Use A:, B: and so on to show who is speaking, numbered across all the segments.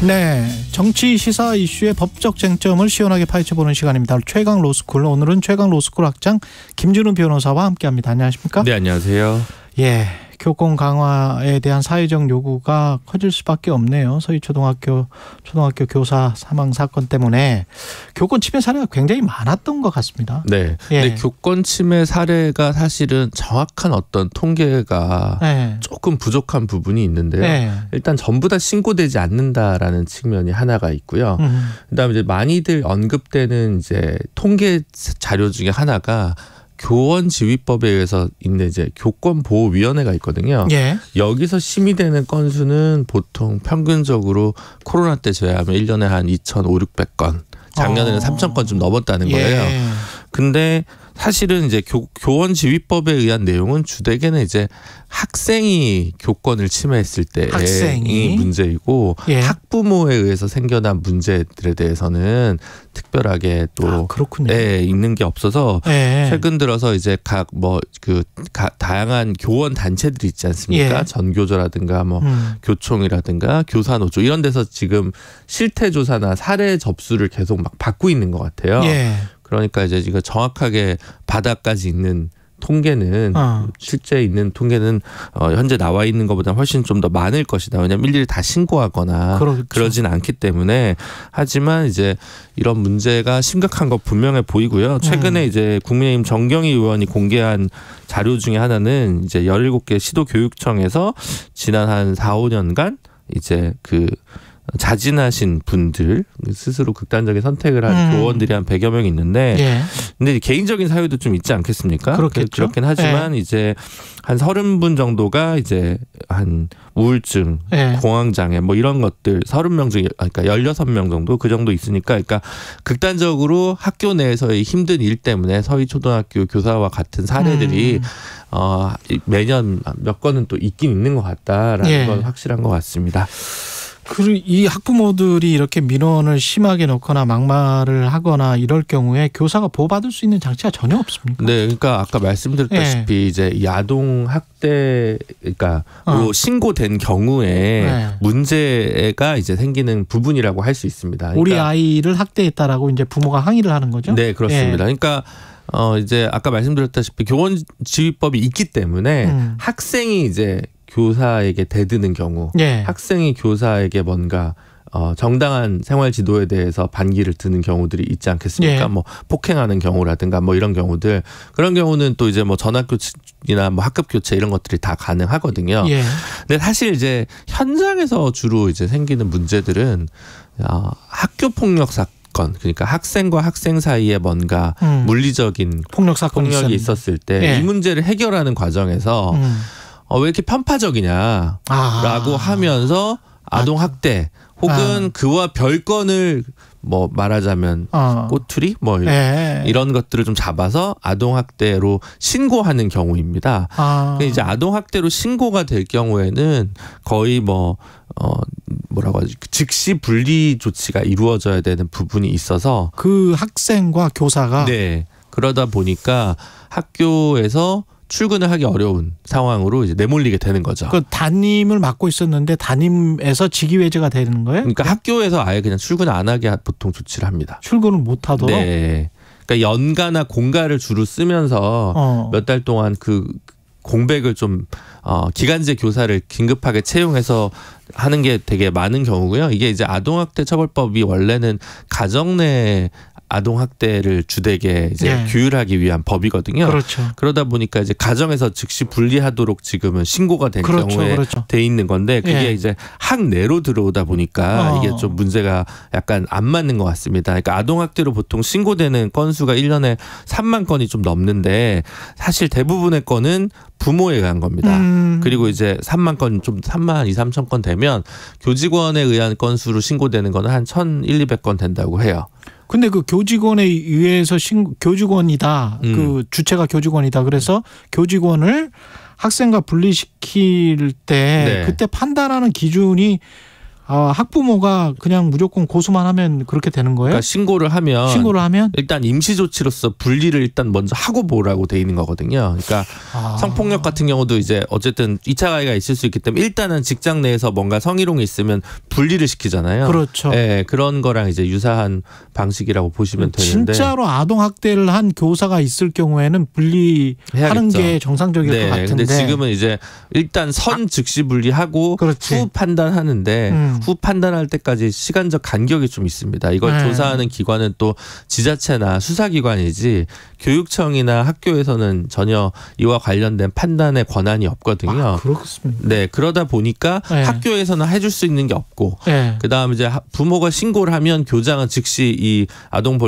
A: 네, 정치 시사 이슈의 법적 쟁점을 시원하게 파헤쳐보는 시간입니다. 최강 로스쿨, 오늘은 최강 로스쿨 학장 김준우 변호사와 함께합니다. 안녕하십니까?
B: 네, 안녕하세요.
A: 예, 교권 강화에 대한 사회적 요구가 커질 수밖에 없네요. 서희초등학교 교사 사망 사건 때문에 교권 침해 사례가 굉장히 많았던 것 같습니다.
B: 네,
A: 예.
B: 근데 교권 침해 사례가 사실은 정확한 어떤 통계가 조금 부족한 부분이 있는데요. 일단 전부 다 신고되지 않는다라는 측면이 하나가 있고요. 그다음에 이제 많이들 언급되는 이제 통계 자료 중에 하나가 교원지휘법에 의해서 있는 이제 교권보호위원회가 있거든요.
A: 예.
B: 여기서 심의되는 건수는 보통 평균적으로 코로나 때 제외하면 1년에 한 2,500~600건, 작년에는 3,000건 좀 넘었다는 거예요.
A: 예.
B: 근데 사실은 이제 교원지휘법에 의한 내용은 주되게는 이제 학생이 교권을 침해했을 때의 문제이고,
A: 예.
B: 학부모에 의해서 생겨난 문제들에 대해서는 특별하게 또 있는 게 없어서 최근 들어서 이제 다양한 교원 단체들이 있지 않습니까?
A: 예.
B: 전교조라든가 교총이라든가 교사노조 이런 데서 지금 실태 조사나 사례 접수를 계속 막 받고 있는 것 같아요.
A: 예.
B: 그러니까 이제 이거 정확하게 바닥까지 있는 통계는 실제 있는 통계는 현재 나와 있는 것보다 훨씬 좀 더 많을 것이다. 왜냐하면 일일이 다 신고하거나 그러진 않기 때문에. 하지만 이제 이런 문제가 심각한 거 분명해 보이고요. 최근에 이제 국민의힘 정경희 의원이 공개한 자료 중에 하나는 이제 17개 시도교육청에서 지난 한 4~5년간 이제 자진하신 분들, 스스로 극단적인 선택을 한 교원들이 한 100여 명 있는데, 근데 개인적인 사유도 좀 있지 않겠습니까?
A: 그렇겠죠.
B: 그렇긴 하지만 이제 한 30분 정도가 이제 한 우울증, 공황장애 이런 것들 30명 중에, 그러니까 16명 정도 그 정도 있으니까, 그러니까 극단적으로 학교 내에서의 힘든 일 때문에 서희초등학교 교사와 같은 사례들이 매년 몇 건은 또 있긴 있는 것 같다라는 건 확실한 것 같습니다.
A: 그리고 이 학부모들이 이렇게 민원을 심하게 넣거나 막말을 하거나 이럴 경우에 교사가 보호받을 수 있는 장치가 전혀 없습니까?
B: 네, 그러니까 아까 말씀드렸다시피 이제 이 아동 학대, 그러니까 신고된 경우에 문제가 이제 생기는 부분이라고 할 수 있습니다. 그러니까
A: 우리 아이를 학대했다라고 이제 부모가 항의를 하는 거죠?
B: 네, 그렇습니다. 그러니까 이제 아까 말씀드렸다시피 교원지휘법이 있기 때문에 학생이 이제 교사에게 대드는 경우, 학생이 교사에게 뭔가 정당한 생활 지도에 대해서 반기를 드는 경우들이 있지 않겠습니까? 폭행하는 경우라든가 이런 경우들, 그런 경우는 또 이제 전학교이나 학급 교체 이런 것들이 다 가능하거든요. 근데 사실 이제 현장에서 주로 이제 생기는 문제들은 학교 폭력 사건, 그러니까 학생과 학생 사이에 뭔가 물리적인 폭력이 있었을 때 이 문제를 해결하는 과정에서 왜 이렇게 편파적이냐라고 하면서 아동학대 혹은 그와 별건을 말하자면 꼬투리 이런 것들을 좀 잡아서 아동학대로 신고하는 경우입니다. 이제 아동학대로 신고가 될 경우에는 거의 뭐라고 하지, 즉시 분리 조치가 이루어져야 되는 부분이 있어서
A: 그 학생과 교사가
B: 그러다 보니까 학교에서 출근을 하기 어려운 상황으로 이제 내몰리게 되는 거죠.
A: 그 담임을 맡고 있었는데 담임에서 직위해제가 되는 거예요?
B: 그러니까 학교에서 아예 그냥 출근 안 하게 보통 조치를 합니다.
A: 출근을 못 하도록?
B: 네. 그러니까 연가나 공가를 주로 쓰면서 몇 달 동안 그 공백을 좀 기간제 교사를 긴급하게 채용해서 하는 게 되게 많은 경우고요. 이게 이제 아동학대 처벌법이 원래는 가정 내 아동학대를 주되게 이제 규율하기 위한 법이거든요. 그러다 보니까 이제 가정에서 즉시 분리하도록 지금은 신고가 된 경우에 돼 있는 건데, 그게 이제 학내로 들어오다 보니까 이게 좀 문제가 약간 안 맞는 것 같습니다. 그러니까 아동학대로 보통 신고되는 건수가 1년에 3만 건이 좀 넘는데, 사실 대부분의 건은 부모에 의한 겁니다. 그리고 이제 3만 2~3천 건 되면 교직원에 의한 건수로 신고되는 거는 한 1,200건 된다고 해요.
A: 근데 그 교직원에 의해서 교직원이다. 그 주체가 교직원이다. 그래서 교직원을 학생과 분리시킬 때 그때 판단하는 기준이 학부모가 그냥 무조건 고소만 하면 그렇게 되는 거예요?
B: 그러니까 신고를 하면 일단 임시조치로서 분리를 일단 먼저 하고 보라고 돼 있는 거거든요. 그러니까 성폭력 같은 경우도 이제 어쨌든 2차 가해가 있을 수 있기 때문에 일단은 직장 내에서 뭔가 성희롱이 있으면 분리를 시키잖아요.
A: 그렇죠.
B: 네, 그런 거랑 이제 유사한 방식이라고 보시면 되는데
A: 진짜로 아동 학대를 한 교사가 있을 경우에는 분리하는 게 정상적일 것 같은데.
B: 근데 지금은 이제 일단 즉시 분리하고
A: 그렇지.
B: 후 판단하는데 후 판단할 때까지 시간적 간격이 좀 있습니다. 이걸 조사하는 기관은 또 지자체나 수사기관이지 교육청이나 학교에서는 전혀 이와 관련된 판단의 권한이 없거든요.
A: 그렇습니다.
B: 네, 그러다 보니까 학교에서는 해줄 수 있는 게 없고 그다음에 이제 부모가 신고를 하면 교장은 즉시 이 아동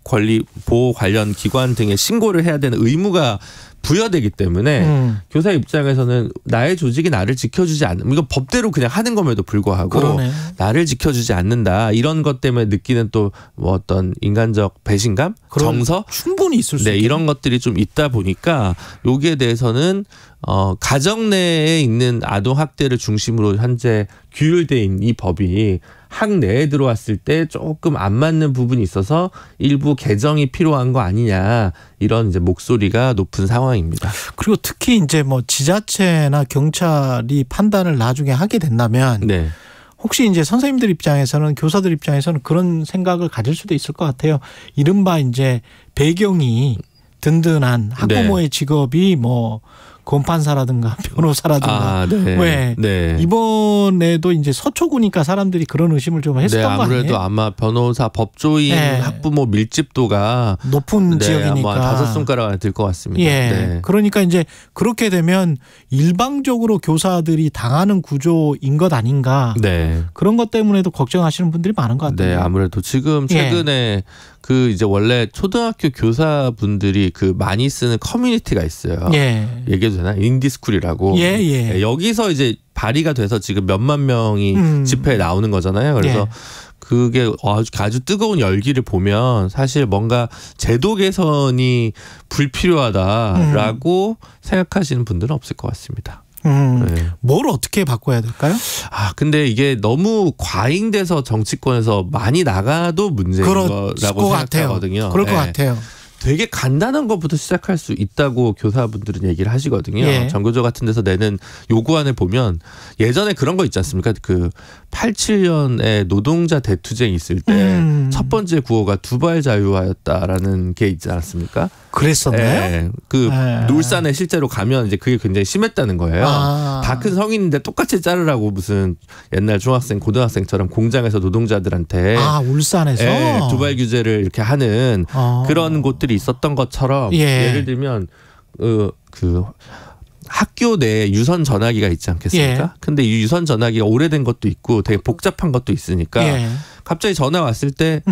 B: 권리 보호 관련 기관 등에 신고를 해야 되는 의무가 부여되기 때문에 교사 입장에서는 나의 조직이 나를 지켜주지 않는, 이거 법대로 그냥 하는 것에도 불구하고
A: 그러네.
B: 나를 지켜주지 않는다, 이런 것 때문에 느끼는 또 뭐 어떤 인간적 배신감, 정서
A: 충분히 있을 수 있겠네.
B: 이런 것들이 좀 있다 보니까 여기에 대해서는 가정 내에 있는 아동 학대를 중심으로 현재 규율돼 있는 이 법이 학내에 들어왔을 때 조금 안 맞는 부분이 있어서 일부 개정이 필요한 거 아니냐, 이런 이제 목소리가 높은 상황입니다.
A: 그리고 특히 이제 뭐 지자체나 경찰이 판단을 나중에 하게 된다면 혹시 이제 선생님들 입장에서는, 교사들 입장에서는 그런 생각을 가질 수도 있을 것 같아요. 이른바 이제 배경이 든든한 학부모의 직업이 뭐 검판사라든가 변호사라든가 이번에도 이제 서초구니까 사람들이 그런 의심을 좀 했었던 거 아니에요?
B: 아무래도 아마 변호사, 법조인, 학부모 밀집도가
A: 높은 지역이니까
B: 아마 5손가락 안에 들 것 같습니다.
A: 그러니까 이제 그렇게 되면 일방적으로 교사들이 당하는 구조인 것 아닌가, 그런 것 때문에도 걱정하시는 분들이 많은 것 같아요.
B: 아무래도 지금 최근에 그 이제 원래 초등학교 교사분들이 그 많이 쓰는 커뮤니티가 있어요. 얘기해도 되나? 인디스쿨이라고. 여기서 이제 발의가 돼서 지금 몇만 명이 집회에 나오는 거잖아요. 그래서 그게 아주 뜨거운 열기를 보면 사실 뭔가 제도 개선이 불필요하다라고 생각하시는 분들은 없을 것 같습니다.
A: 뭘 어떻게 바꿔야 될까요?
B: 근데 이게 너무 과잉돼서 정치권에서 많이 나가도 문제인 거라고 생각하거든요.
A: 그럴 것 같아요.
B: 되게 간단한 것부터 시작할 수 있다고 교사분들은 얘기를 하시거든요. 정교조 같은 데서 내는 요구안을 보면 예전에 그런 거 있지 않습니까? 그 87년에 노동자 대투쟁이 있을 때 첫 번째 구호가 두발 자유화였다라는 게 있지 않았습니까?
A: 그랬었나요?
B: 울산에 실제로 가면 이제 그게 굉장히 심했다는 거예요. 다 큰 성인인데 똑같이 자르라고 무슨 옛날 중학생, 고등학생처럼 공장에서 노동자들한테
A: 울산에서
B: 두발 규제를 이렇게 하는 그런 곳들이 있었던 것처럼 예를 들면 그 학교 내에 유선 전화기가 있지 않겠습니까? 근데 이 유선 전화기가 오래된 것도 있고 되게 복잡한 것도 있으니까 갑자기 전화 왔을 때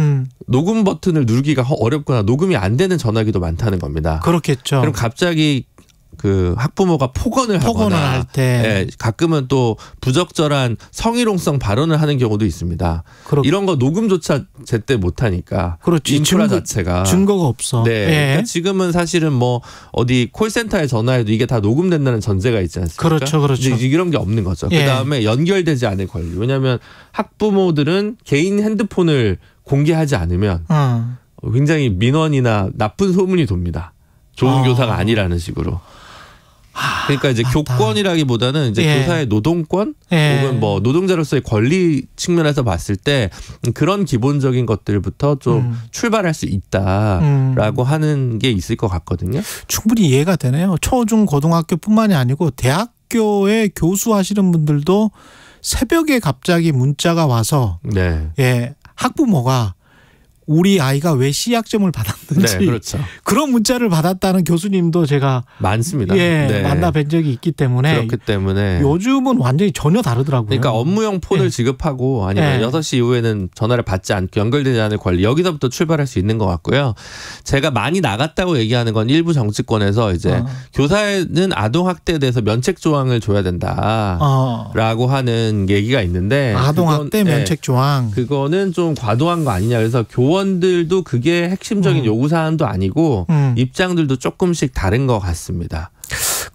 B: 녹음 버튼을 누르기가 어렵거나 녹음이 안 되는 전화기도 많다는 겁니다.
A: 그렇겠죠.
B: 그럼 갑자기 그 학부모가 폭언을 하거나
A: 할 때
B: 가끔은 또 부적절한 성희롱성 발언을 하는 경우도 있습니다. 이런 거 녹음조차 제때 못하니까. 인프라 자체가
A: 증거가 없어.
B: 그러니까 지금은 사실은 뭐 어디 콜센터에 전화해도 이게 다 녹음된다는 전제가 있지 않습니까?
A: 그렇죠.
B: 이런 게 없는 거죠. 그다음에 연결되지 않을 권리. 왜냐하면 학부모들은 개인 핸드폰을 공개하지 않으면 굉장히 민원이나 나쁜 소문이 돕니다. 좋은 교사가 아니라는 식으로. 그러니까 이제 교권이라기보다는 이제 교사의 노동권 혹은 뭐 노동자로서의 권리 측면에서 봤을 때 그런 기본적인 것들부터 좀 출발할 수 있다라고 하는 게 있을 것 같거든요.
A: 충분히 이해가 되네요. 초중 고등학교뿐만이 아니고 대학교에 교수하시는 분들도 새벽에 갑자기 문자가 와서 학부모가 우리 아이가 왜 C학점을 받았는지 그런 문자를 받았다는 교수님도 제가
B: 많습니다.
A: 만나 뵌 적이 있기 때문에
B: 그렇기 때문에
A: 요즘은 완전히 전혀 다르더라고요.
B: 그러니까 업무용 폰을 지급하고 아니면 6시 이후에는 전화를 받지 않고 연결되지 않을 권리, 여기서부터 출발할 수 있는 것 같고요. 제가 많이 나갔다고 얘기하는 건 일부 정치권에서 이제 교사에는 아동학대에 대해서 면책조항을 줘야 된다라고 하는 얘기가 있는데
A: 아동학대 면책조항
B: 그거는 좀 과도한 거 아니냐. 그래서 교원들도 그게 핵심적인 요구사항도 아니고 입장들도 조금씩 다른 것 같습니다.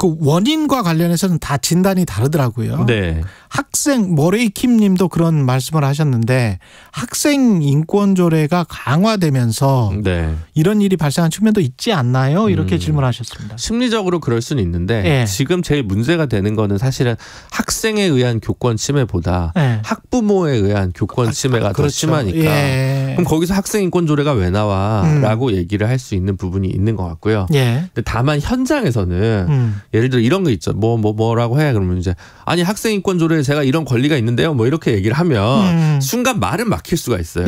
A: 그 원인과 관련해서는 다 진단이 다르더라고요.
B: 네.
A: 학생 머레이킴 님도 그런 말씀을 하셨는데 학생 인권 조례가 강화되면서 네. 이런 일이 발생한 측면도 있지 않나요? 이렇게 질문하셨습니다.
B: 심리적으로 그럴 수는 있는데 네. 지금 제일 문제가 되는 거는 사실은 학생에 의한 교권 침해보다 네. 학부모에 의한 교권 침해가 그렇죠. 더 심하니까 예. 그럼 거기서 학생 인권 조례가 왜 나와라고 얘기를 할 수 있는 부분이 있는 것 같고요. 예. 근데 다만 현장에서는 예를 들어 이런 거 있죠. 뭐라고 해 그러면 이제 아니 학생 인권 조례에 제가 이런 권리가 있는데요. 뭐 이렇게 얘기를 하면 순간 말은 막힐 수가 있어요.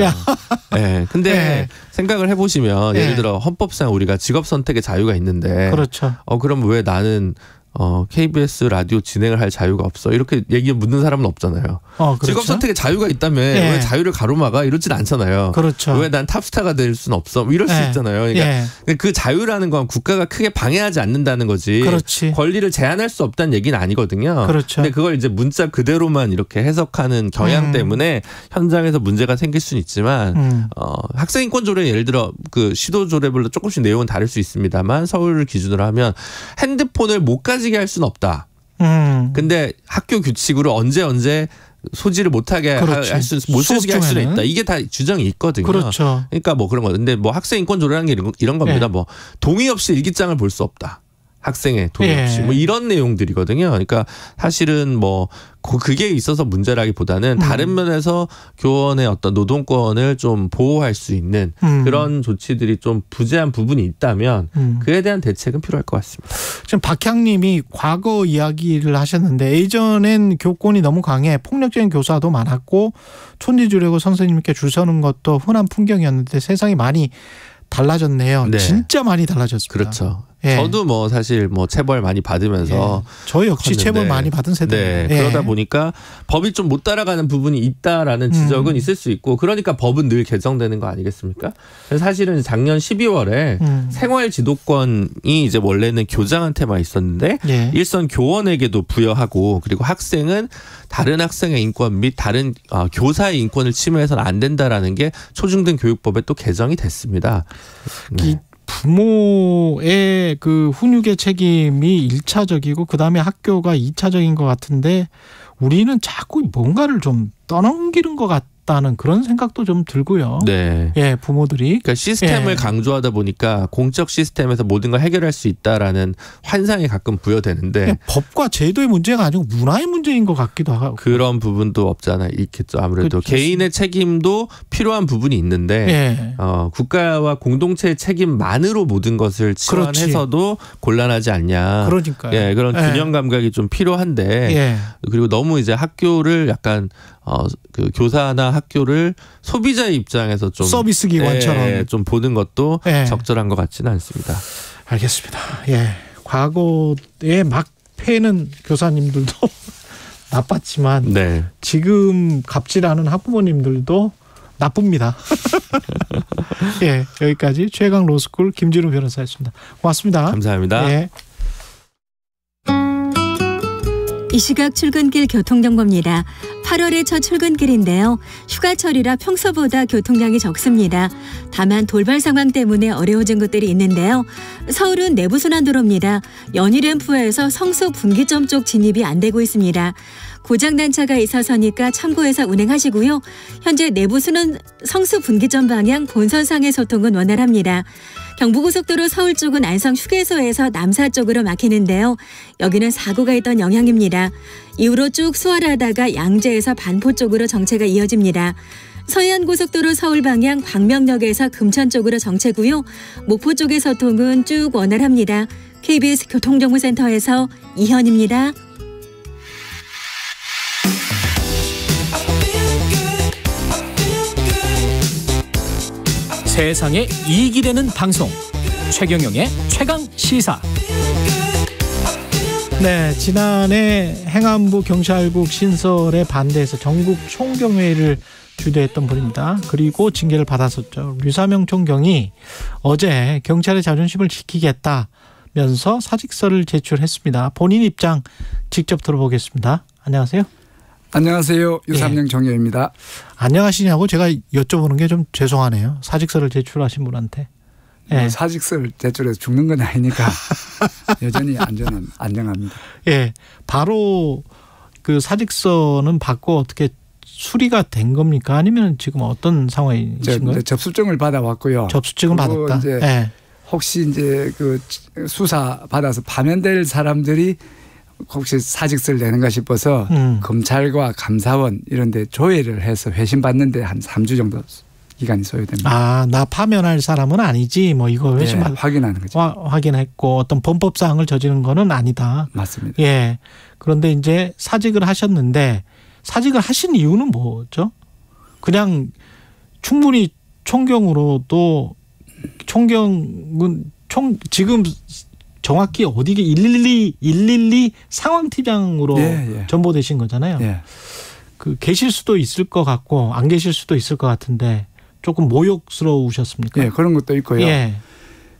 B: 네. 근데 네. 생각을 해보시면 예를 들어 헌법상 우리가 직업 선택의 자유가 있는데
A: 그렇죠.
B: 그럼 왜 나는 KBS 라디오 진행을 할 자유가 없어 이렇게 얘기 묻는 사람은 없잖아요. 그렇죠? 직업 선택의 자유가 있다면 예. 왜 자유를 가로막아 이러진 않잖아요.
A: 그렇죠.
B: 왜 난 탑스타가 될 수는 없어 이럴 수 있잖아요. 그러니까 그 자유라는 건 국가가 크게 방해하지 않는다는 거지.
A: 그렇지.
B: 권리를 제한할 수 없다는 얘기는 아니거든요.
A: 그렇죠.
B: 근데 그걸 이제 문자 그대로만 이렇게 해석하는 경향 때문에 현장에서 문제가 생길 수는 있지만 학생 인권 조례 예를 들어 그 시도 조례별로 조금씩 내용은 다를 수 있습니다만 서울을 기준으로 하면 핸드폰을 못 가지게 할 수는 없다. 근데 학교 규칙으로 언제 소지를 못하게 못 쓰게 할 수는 있다. 이게 다 규정이 있거든요.
A: 그렇죠.
B: 그러니까 뭐 그런 거. 근데 뭐 학생 인권 조례라는 게 이런 겁니다. 네. 뭐 동의 없이 일기장을 볼 수 없다. 학생의 동의 없이 뭐 이런 내용들이거든요. 그러니까 사실은 뭐 그게 있어서 문제라기보다는 다른 면에서 교원의 어떤 노동권을 좀 보호할 수 있는 그런 조치들이 좀 부재한 부분이 있다면 그에 대한 대책은 필요할 것 같습니다.
A: 지금 박향님이 과거 이야기를 하셨는데 예전엔 교권이 너무 강해 폭력적인 교사도 많았고 촌지 주려고 선생님께 줄 서는 것도 흔한 풍경이었는데 세상이 많이 달라졌네요. 네. 진짜 많이 달라졌습니다.
B: 그렇죠. 예. 저도 뭐 사실 뭐 체벌 많이 받으면서
A: 저 역시 컸는데. 체벌 많이 받은 세대입니다.
B: 네. 그러다 보니까 법이 좀 못 따라가는 부분이 있다라는 지적은 있을 수 있고 그러니까 법은 늘 개정되는 거 아니겠습니까? 그래서 사실은 작년 12월에 생활지도권이 이제 원래는 교장한테만 있었는데 일선 교원에게도 부여하고 그리고 학생은 다른 학생의 인권 및 다른 교사의 인권을 침해해서는 안 된다라는 게 초중등 교육법에 또 개정이 됐습니다. 네.
A: 부모의 그 훈육의 책임이 1차적이고 그다음에 학교가 2차적인 것 같은데 우리는 자꾸 뭔가를 좀 떠넘기는 것 같다는 그런 생각도 좀 들고요.
B: 네.
A: 예, 부모들이.
B: 그러니까 시스템을 강조하다 보니까 공적 시스템에서 모든 걸 해결할 수 있다라는 환상이 가끔 부여되는데
A: 법과 제도의 문제가 아니고 문화의 문제인 것 같기도 하고.
B: 그런 부분도 없잖아요. 있겠죠. 아무래도 그렇죠. 개인의 책임도 필요한 부분이 있는데 국가와 공동체의 책임만으로 모든 것을 치환해서도 곤란하지 않냐.
A: 그러니까요.
B: 예, 그런 균형 감각이 좀 필요한데 그리고 너무 이제 학교를 약간 그 교사나 학교를 소비자의 입장에서 좀
A: 서비스 기관처럼
B: 좀 보는 것도 적절한 것 같지는 않습니다.
A: 알겠습니다. 예, 과거에 막 패는 교사님들도 나빴지만 지금 갑질하는 학부모님들도 나쁩니다. 예, 여기까지 최강 로스쿨 김진우 변호사였습니다. 고맙습니다.
B: 감사합니다.
A: 예.
C: 이 시각 출근길 교통정보입니다. 8월의 첫 출근길인데요. 휴가철이라 평소보다 교통량이 적습니다. 다만 돌발 상황 때문에 어려워진 곳들이 있는데요. 서울은 내부순환도로입니다. 연희램프에서 성수 분기점 쪽 진입이 안 되고 있습니다. 고장난 차가 있어서니까 참고해서 운행하시고요. 현재 내부순환 성수 분기점 방향 본선상의 소통은 원활합니다. 경부고속도로 서울 쪽은 안성 휴게소에서 남사 쪽으로 막히는데요. 여기는 사고가 있던 영향입니다. 이후로 쭉 수월하다가 양재에서 반포 쪽으로 정체가 이어집니다. 서해안고속도로 서울 방향 광명역에서 금천 쪽으로 정체고요. 목포 쪽의 소통은 쭉 원활합니다. KBS 교통정보센터에서 이현입니다.
D: 세상에 이익이 되는 방송 최경영의 최강시사.
A: 네, 지난해 행안부 경찰국 신설에 반대해서 전국 총경회의를 주도했던 분입니다. 그리고 징계를 받았었죠. 류사명 총경이 어제 경찰의 자존심을 지키겠다면서 사직서를 제출했습니다. 본인 입장 직접 들어보겠습니다. 안녕하세요.
E: 안녕하세요. 유삼영 정의입니다.
A: 안녕하시냐고 제가 여쭤보는 게 좀 죄송하네요. 사직서를 제출하신 분한테. 예.
E: 사직서를 제출해서 죽는 건 아니니까 여전히 안전합니다.
A: 예, 바로 그 사직서는 받고 어떻게 수리가 된 겁니까? 아니면 지금 어떤 상황이신가요?
E: 접수증을 받아왔고요.
A: 접수증을 받았다.
E: 이제
A: 예.
E: 혹시 이제 그 수사 받아서 파면될 사람들이 혹시 사직서를 내는가 싶어서 검찰과 감사원 이런 데 조회를 해서 회신 받는데 한 3주 정도 기간이 소요됩니다.
A: 아, 나 파면할 사람은 아니지. 뭐 이거 회신
E: 확인하는 거죠.
A: 확인했고 어떤 범법 사항을 저지른 거는 아니다.
E: 맞습니다.
A: 예. 그런데 이제 사직을 하셨는데 사직을 하신 이유는 뭐죠? 그냥 충분히 총경으로도 총경은 지금 정확히 어디게 112 상황팀장으로 전보되신 거잖아요.
E: 예.
A: 그 계실 수도 있을 것 같고 안 계실 수도 있을 것 같은데 조금 모욕스러우셨습니까?
E: 예, 그런 것도 있고요.
A: 예.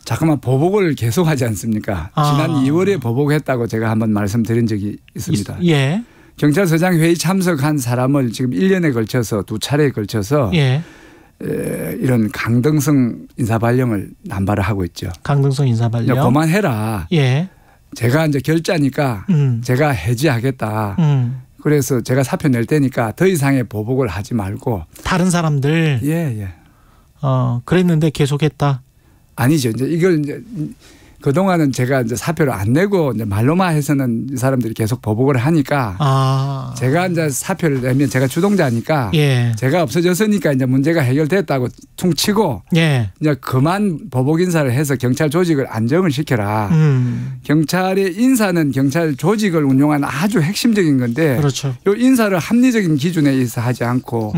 E: 잠깐만 보복을 계속하지 않습니까? 지난 2월에 보복했다고 제가 한번 말씀드린 적이 있습니다.
A: 예.
E: 경찰서장 회의 참석한 사람을 지금 1년에 걸쳐서 2차례에 걸쳐서
A: 예.
E: 이런 강등성 인사발령을 남발을 하고 있죠.
A: 강등성 인사발령.
E: 그만해라.
A: 예.
E: 제가 이제 결자니까 제가 해지하겠다. 그래서 제가 사표 낼 테니까 더 이상의 보복을 하지 말고.
A: 다른 사람들.
E: 예.
A: 그랬는데 계속했다.
E: 아니죠. 이제 이걸 이제 그동안은 제가 이제 사표를 안 내고 이제 말로만 해서는 이 사람들이 계속 보복을 하니까 제가 이제 사표를 내면 제가 주동자니까 제가 없어졌으니까 이제 문제가 해결됐다고 퉁치고 이제 그만 보복 인사를 해서 경찰 조직을 안정을 시켜라. 경찰의 인사는 경찰 조직을 운영하는 아주 핵심적인 건데
A: 그렇죠.
E: 이 인사를 합리적인 기준에 의해서 하지 않고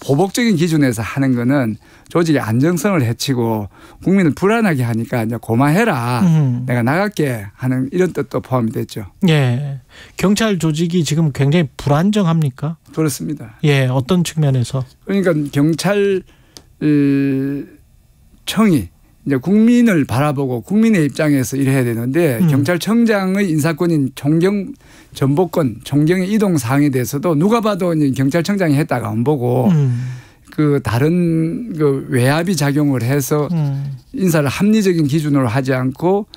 E: 보복적인 기준에서 하는 거는 조직의 안정성을 해치고 국민을 불안하게 하니까 이제 고마해라. 내가 나갈게 하는 이런 뜻도 포함이 됐죠.
A: 예. 경찰 조직이 지금 굉장히 불안정합니까?
E: 그렇습니다.
A: 예. 어떤 측면에서?
E: 그러니까 경찰청이 이제 국민을 바라보고 국민의 입장에서 일해야 되는데 경찰청장의 인사권인 총경 전보권, 총경의 이동 사항에 대해서도 누가 봐도 경찰청장이 했다가 안 보고 그 다른 그 외압이 작용을 해서 인사를 합리적인 기준으로 하지 않고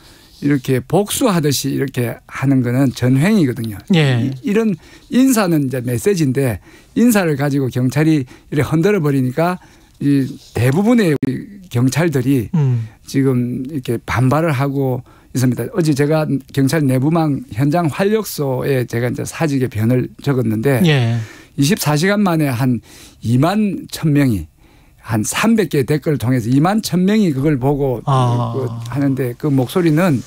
E: 이렇게 복수하듯이 이렇게 하는 거는 전횡이거든요.
A: 예.
E: 이런 인사는 이제 메시지인데 인사를 가지고 경찰이 이렇게 흔들어 버리니까 이 대부분의 경찰들이 지금 이렇게 반발을 하고 있습니다. 어제 제가 경찰 내부망 현장 활력소에 제가 이제 사직의 변을 적었는데 24시간 만에 한 2만 1,000명이 한 300개의 댓글을 통해서 2만 1,000명이 그걸 보고 하는데 그 목소리는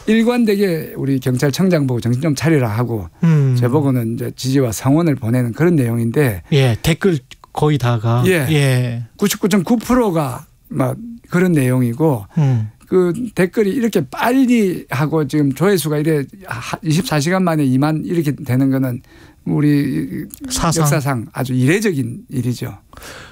E: 일관되게 우리 경찰청장 보고 정신 좀 차리라 하고 저보고는 이제 지지와 성원을 보내는 그런 내용인데
A: 댓글 거의 다가
E: 99.9%가 막 그런 내용이고 그 댓글이 이렇게 빨리 하고 지금 조회수가 이래 24시간 만에 2만 이렇게 되는 거는 우리 역사상 아주 이례적인 일이죠.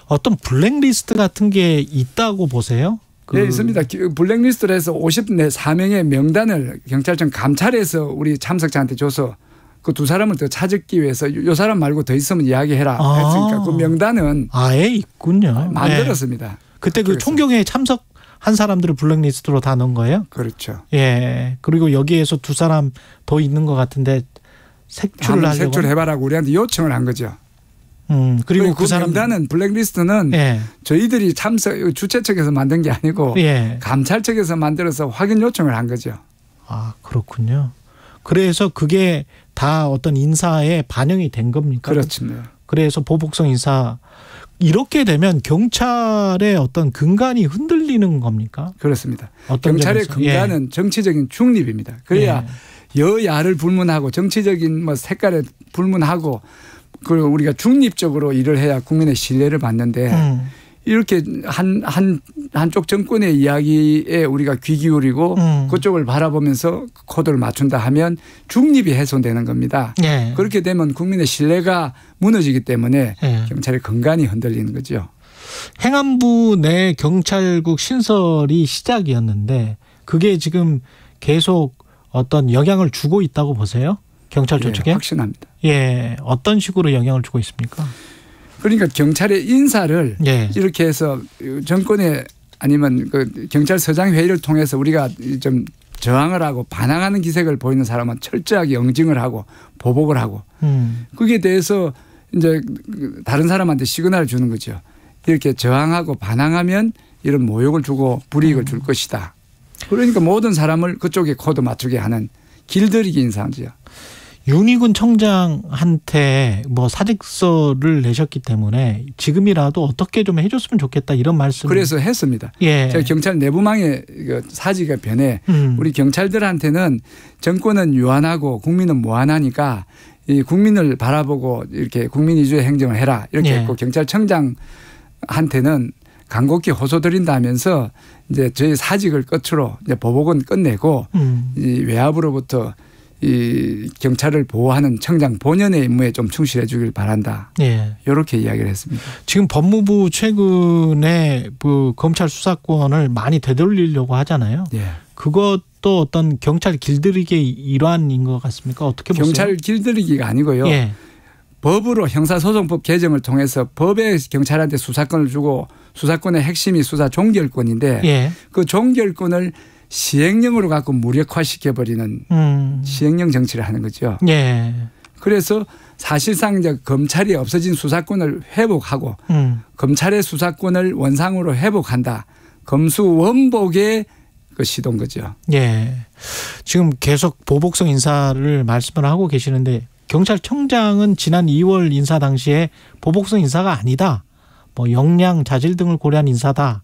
A: 어떤 블랙리스트 같은 게 있다고 보세요?
E: 네, 있습니다. 블랙리스트를 해서 54명의 명단을 경찰청 감찰에서 우리 참석자한테 줘서 그 두 사람을 더 찾기 위해서 이 사람 말고 더 있으면 이야기해라 했으니까 그 명단은
A: 아예 있군요.
E: 만들었습니다.
A: 그때 그 총경회에 참석한 사람들을 블랙리스트로 다 넣은 거예요?
E: 그렇죠.
A: 예. 그리고 여기에서 두 사람 더 있는 것 같은데 색출을 하려고.
E: 색출해봐라고 우리한테 요청을 한 거죠.
A: 그리고
E: 그 명단은 블랙리스트는 저희들이 주최 측에서 만든 게 아니고 감찰 측에서 만들어서 확인 요청을 한 거죠.
A: 아, 그렇군요. 그래서 그게 다 어떤 인사에 반영이 된 겁니까?
E: 그렇습니다.
A: 그래서 보복성 인사 이렇게 되면 경찰의 어떤 근간이 흔들리는 겁니까?
E: 그렇습니다. 경찰의 근간은 정치적인 중립입니다. 그래야 여야를 불문하고 정치적인 뭐 색깔에 불문하고 그리고 우리가 중립적으로 일을 해야 국민의 신뢰를 받는데 이렇게 한쪽 정권의 이야기에 우리가 귀 기울이고 그쪽을 바라보면서 코드를 맞춘다 하면 중립이 훼손되는 겁니다. 그렇게 되면 국민의 신뢰가 무너지기 때문에 경찰의 근간이 흔들리는 거죠.
A: 행안부 내 경찰국 신설이 시작이었는데 그게 지금 계속 어떤 영향을 주고 있다고 보세요? 경찰 조직에?
E: 확신합니다.
A: 어떤 식으로 영향을 주고 있습니까?
E: 그러니까 경찰의 인사를 이렇게 해서 정권의 아니면 그 경찰서장 회의를 통해서 우리가 좀 저항을 하고 반항하는 기색을 보이는 사람은 철저하게 응징을 하고 보복을 하고 거기에 대해서 이제 다른 사람한테 시그널을 주는 거죠. 이렇게 저항하고 반항하면 이런 모욕을 주고 불이익을 줄 것이다. 그러니까 모든 사람을 그쪽에 코드 맞추게 하는 길들이기 인사죠.
A: 윤희군 청장한테 뭐 사직서를 내셨기 때문에 지금이라도 어떻게 좀 해줬으면 좋겠다 이런 말씀.
E: 그래서 했습니다.
A: 예.
E: 제가 경찰 내부망의 사직의 변에 우리 경찰들한테는 정권은 유한하고 국민은 무한하니까 이 국민을 바라보고 이렇게 국민 위주의 행정을 해라 이렇게 했고 경찰청장한테는 간곡히 호소드린다면서 이제 저희 사직을 끝으로 이제 보복은 끝내고 이 외압으로부터 이 경찰을 보호하는 청장 본연의 임무에 좀 충실해 주길 바란다. 예. 이렇게 이야기를 했습니다.
A: 지금 법무부 최근에 그 검찰 수사권을 많이 되돌리려고 하잖아요. 예. 그것도 어떤 경찰 길들이기의 일환인 것 같습니까? 어떻게 보세요?
E: 경찰 길들이기가 아니고요.
A: 예.
E: 법으로 형사소송법 개정을 통해서 법에 경찰한테 수사권을 주고 수사권의 핵심이 수사 종결권인데 예. 그 종결권을 시행령으로 갖고 무력화시켜버리는 시행령 정치를 하는 거죠. 예. 그래서 사실상 이제 검찰이 없어진 수사권을 회복하고 검찰의 수사권을 원상으로 회복한다. 검수원복의 그 시도인 거죠.
A: 예. 지금 계속 보복성 인사를 말씀을 하고 계시는데 경찰청장은 지난 2월 인사 당시에 보복성 인사가 아니다. 뭐 역량, 자질 등을 고려한 인사다.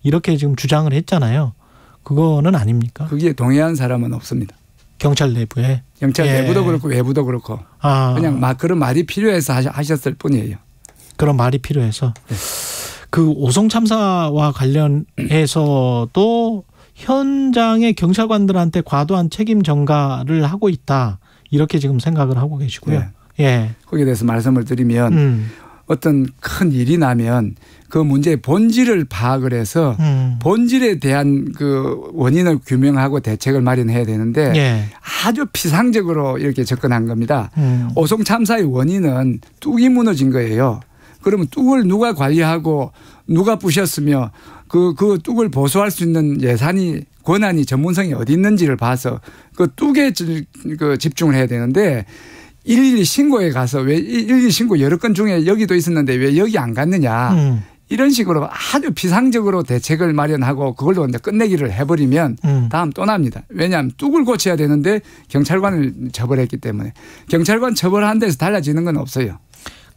A: 이렇게 지금 주장을 했잖아요. 그거는 아닙니까?
E: 거기에 동의한 사람은 없습니다.
A: 경찰 내부에?
E: 경찰 내부도 그렇고 외부도 그렇고. 그냥 막 그런 말이 필요해서 하셨을 뿐이에요.
A: 그런 말이 필요해서. 네. 그 오송 참사와 관련해서도 현장의 경찰관들한테 과도한 책임 전가를 하고 있다. 이렇게 지금 생각을 하고 계시고요. 네. 예.
E: 거기에 대해서 말씀을 드리면 어떤 큰 일이 나면 그 문제의 본질을 파악을 해서 본질에 대한 그 원인을 규명하고 대책을 마련해야 되는데 예. 아주 피상적으로 이렇게 접근한 겁니다. 오송 참사의 원인은 뚝이 무너진 거예요. 그러면 뚝을 누가 관리하고 누가 부셨으며 그 뚝을 보수할 수 있는 예산이 권한이 전문성이 어디 있는지를 봐서 그 뚝에 그 집중을 해야 되는데 112 신고에 가서 왜 112 신고 여러 건 중에 여기도 있었는데 왜 여기 안 갔느냐. 이런 식으로 아주 비상적으로 대책을 마련하고 그걸로 이제 끝내기를 해버리면 다음 또 납니다. 왜냐하면 뚝을 고쳐야 되는데 경찰관을 처벌했기 때문에 경찰관 처벌한 데서 달라지는 건 없어요.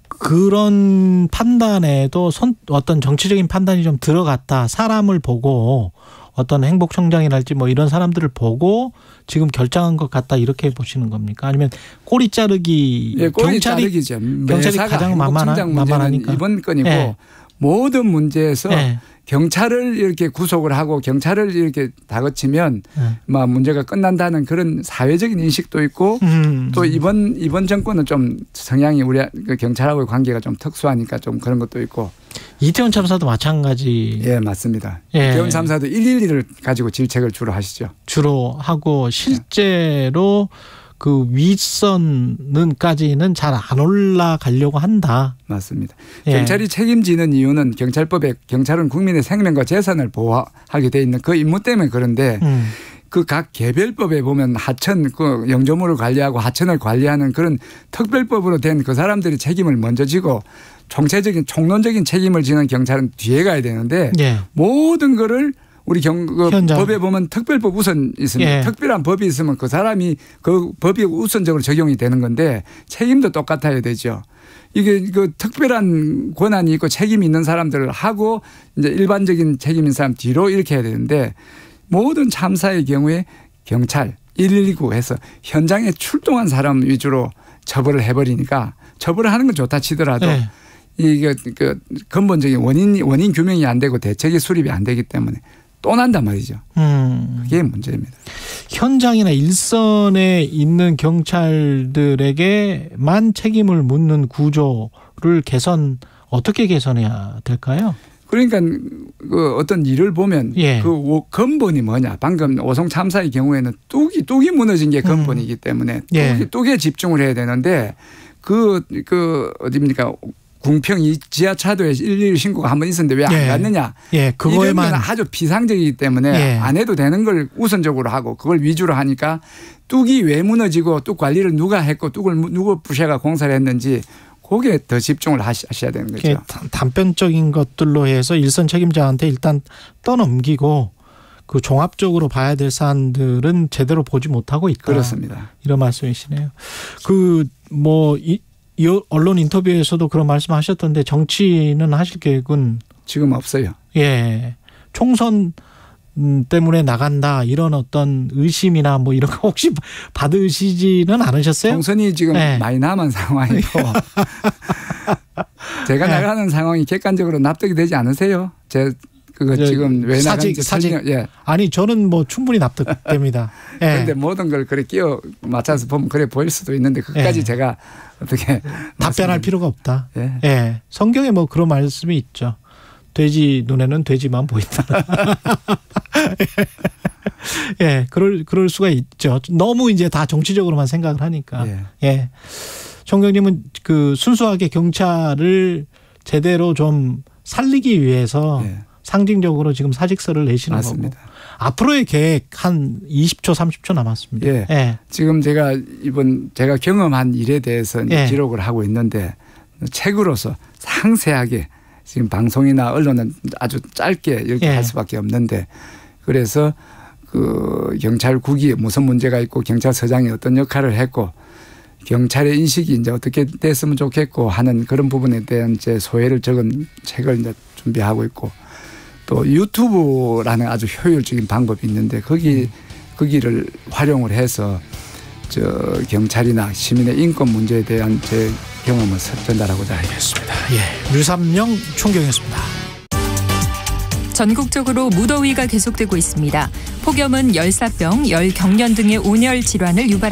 A: 그런 판단에도 어떤 정치적인 판단이 좀 들어갔다. 사람을 보고 어떤 행복청장이랄지 뭐 이런 사람들을 보고 지금 결정한 것 같다 이렇게 보시는 겁니까? 아니면 꼬리 자르기.
E: 예, 꼬리 자르기죠.
A: 경찰이 가장 만만하니까.
E: 이번 건이고 예. 모든 문제에서 예. 경찰을 이렇게 구속을 하고 경찰을 이렇게 다그치면 막 문제가 끝난다는 그런 사회적인 인식도 있고 또 이번 정권은 좀 성향이 우리 그 경찰하고의 관계가 좀 특수하니까 좀 그런 것도 있고.
A: 이태원 참사도 마찬가지.
E: 예, 맞습니다.
A: 예.
E: 이태원 참사도 112를 가지고 질책을 주로 하시죠.
A: 주로 하고 실제로 그 윗선은까지는 잘 안 올라가려고 한다.
E: 맞습니다. 예. 경찰이 책임지는 이유는 경찰법에 경찰은 국민의 생명과 재산을 보호하게 돼 있는 그 임무 때문에 그런데 그 각 개별법에 보면 하천 그 영조물을 관리하고 하천을 관리하는 그런 특별법으로 된 그 사람들이 책임을 먼저 지고 총론적인 책임을 지는 경찰은 뒤에 가야 되는데 예. 모든 거를 우리 법에 보면 특별법 우선 있습니다. 예. 특별한 법이 있으면 그 사람이 그 법이 우선적으로 적용이 되는 건데 책임도 똑같아야 되죠. 이게 그 특별한 권한이 있고 책임이 있는 사람들을 하고 이제 일반적인 책임인 사람 뒤로 이렇게 해야 되는데 모든 참사의 경우에 경찰 119 해서 현장에 출동한 사람 위주로 처벌을 해버리니까 처벌을 하는 건 좋다 치더라도 예. 이게 그 근본적인 원인 규명이 안 되고 대책이 수립이 안 되기 때문에 또 난단 말이죠. 그게 문제입니다.
A: 현장이나 일선에 있는 경찰들에게만 책임을 묻는 구조를 어떻게 개선해야 될까요?
E: 그러니까 그 어떤 일을 보면 예. 그 근본이 뭐냐. 방금 오송 참사의 경우에는 뚝이 무너진 게 근본이기 때문에 뚝에 집중을 해야 되는데 어디입니까? 궁평 이 지하차도에 112 신고가 한 번 있었는데 왜 안 갔느냐.
A: 그거에만
E: 이런 건 아주 비상적이기 때문에 안 해도 되는 걸 우선적으로 하고 그걸 위주로 하니까 뚝이 왜 무너지고 뚝 관리를 누가 했고 뚝을 누구 부서가 공사를 했는지 거기에 더 집중을 하셔야 되는 거죠.
A: 단편적인 것들로 해서 일선 책임자한테 일단 떠넘기고 그 종합적으로 봐야 될 사안들은 제대로 보지 못하고 있다.
E: 그렇습니다.
A: 이런 말씀이시네요. 이 언론 인터뷰에서도 그런 말씀하셨던데 정치는 하실 계획은
E: 지금 없어요.
A: 총선 때문에 나간다 이런 어떤 의심이나 뭐 이런 거 혹시 받으시지는 않으셨어요?
E: 총선이 지금 많이 남은 상황이고 제가 나가는 상황이 객관적으로 납득이 되지 않으세요? 그거 지금 왜 나간지 사직.
A: 아니 저는 뭐 충분히 납득됩니다.
E: 그런데 모든 걸 그래 끼워 맞춰서 보면 그래 보일 수도 있는데 그까지 제가 어떻게
A: 답변할 필요가 없다. 성경에 뭐 그런 말씀이 있죠. 돼지 눈에는 돼지만 보인다. 그럴 수가 있죠. 너무 이제 다 정치적으로만 생각을 하니까. 총경님은 그 순수하게 경찰을 제대로 좀 살리기 위해서 상징적으로 지금 사직서를 내시는
E: 맞습니다.
A: 거고. 앞으로의 계획 한 20초 30초 남았습니다.
E: 지금 제가 제가 경험한 일에 대해서 기록을 하고 있는데 책으로서 상세하게 지금 방송이나 언론은 아주 짧게 이렇게 할 수밖에 없는데 그래서 그 경찰국이 무슨 문제가 있고 경찰서장이 어떤 역할을 했고 경찰의 인식이 이제 어떻게 됐으면 좋겠고 하는 그런 부분에 대한 제 소회를 적은 책을 이제 준비하고 있고 또 유튜브라는 아주 효율적인 방법이 있는데 거기를 활용을 해서 경찰이나 시민의 인권 문제에 대한 제 경험을 전달하고자 하겠습니다.
A: 류삼영 총경이었습니다.
F: 전국적으로 무더위가 계속되고 있습니다. 폭염은 열사병, 열경련 등의 온열 질환을 유발